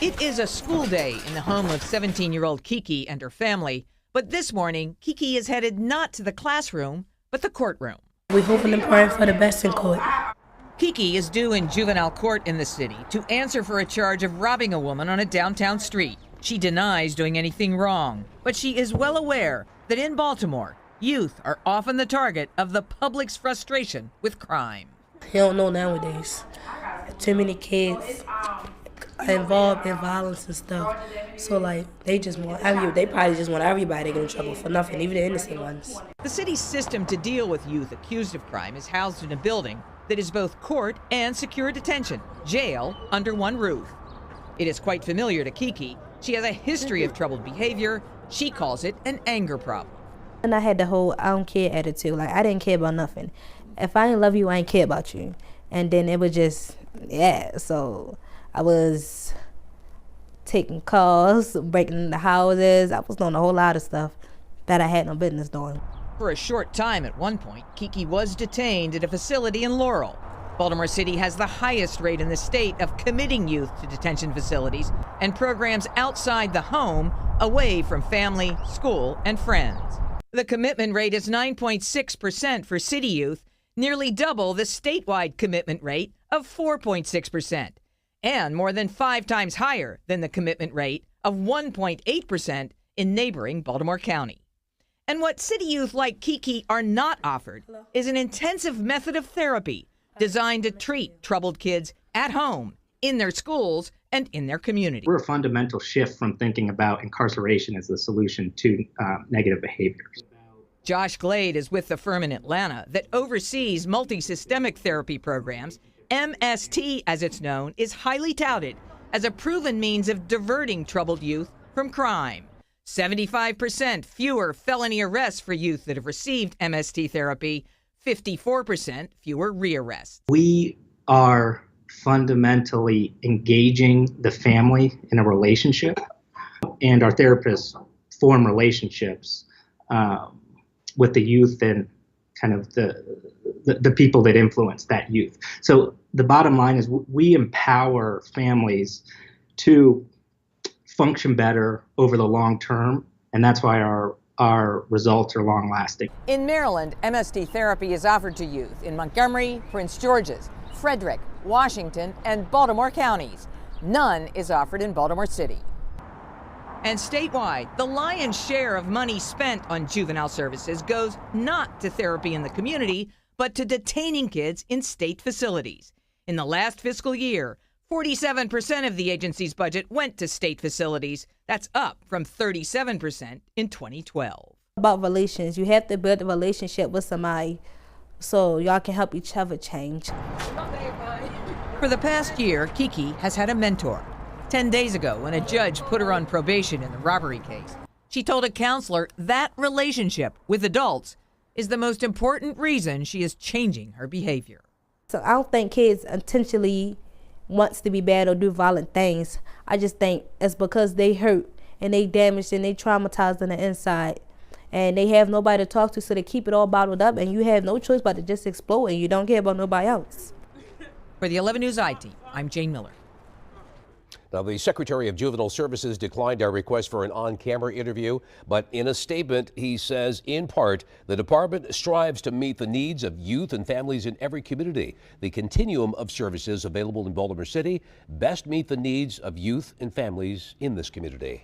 It is a school day in the home of 17-year-old Kiki and her family. But this morning, Kiki is headed not to the classroom, but the courtroom. We're hoping and praying for the best in court. Kiki is due in juvenile court in the city to answer for a charge of robbing a woman on a downtown street. She denies doing anything wrong, but she is well aware that in Baltimore, youth are often the target of the public's frustration with crime. You don't know nowadays. Too many kids are involved in violence and stuff. So they probably just want everybody to get in trouble for nothing, even the innocent ones. The city's system to deal with youth accused of crime is housed in a building that is both court and secure detention, jail under one roof. It is quite familiar to Kiki. She has a history of troubled behavior. She calls it an anger problem. And I had the whole I don't care attitude. I didn't care about nothing. If I didn't love you, I didn't care about you. And then it was just, so I was taking calls, breaking into houses. I was doing a whole lot of stuff that I had no business doing. For a short time at one point, Kiki was detained at a facility in Laurel. Baltimore City has the highest rate in the state of committing youth to detention facilities and programs outside the home, away from family, school, and friends. The commitment rate is 9.6% for city youth, nearly double the statewide commitment rate of 4.6%, and more than 5 times higher than the commitment rate of 1.8% in neighboring Baltimore County. And what city youth like Kiki are not offered is an intensive method of therapy designed to treat troubled kids at home, in their schools, and in their community. We're a fundamental shift from thinking about incarceration as the solution to negative behaviors. Josh Glade is with the firm in Atlanta that oversees multi-systemic therapy programs. MST, as it's known, is highly touted as a proven means of diverting troubled youth from crime. 75% fewer felony arrests for youth that have received MST therapy, 54% fewer rearrests. We are fundamentally engaging the family in a relationship, and our therapists form relationships with the youth and kind of the people that influence that youth. So the bottom line is we empower families to function better over the long term, and that's why our results are long lasting. In Maryland, MST therapy is offered to youth in Montgomery, Prince George's, Frederick, Washington, and Baltimore counties. None is offered in Baltimore City. And statewide, the lion's share of money spent on juvenile services goes not to therapy in the community, but to detaining kids in state facilities. In the last fiscal year, 47% of the agency's budget went to state facilities. That's up from 37% in 2012. About relations, you have to build a relationship with somebody so y'all can help each other change. For the past year, Kiki has had a mentor. 10 days ago, when a judge put her on probation in the robbery case, she told a counselor that relationship with adults is the most important reason she is changing her behavior. So I don't think kids intentionally wants to be bad or do violent things. I just think it's because they hurt and they damaged and they traumatized on the inside. And they have nobody to talk to, so they keep it all bottled up, and you have no choice but to just explode, and you don't care about nobody else. For the 11 News I-Team, I'm Jane Miller. Now, the Secretary of Juvenile Services declined our request for an on-camera interview, but in a statement, he says, in part, the department strives to meet the needs of youth and families in every community. The continuum of services available in Baltimore City best meet the needs of youth and families in this community.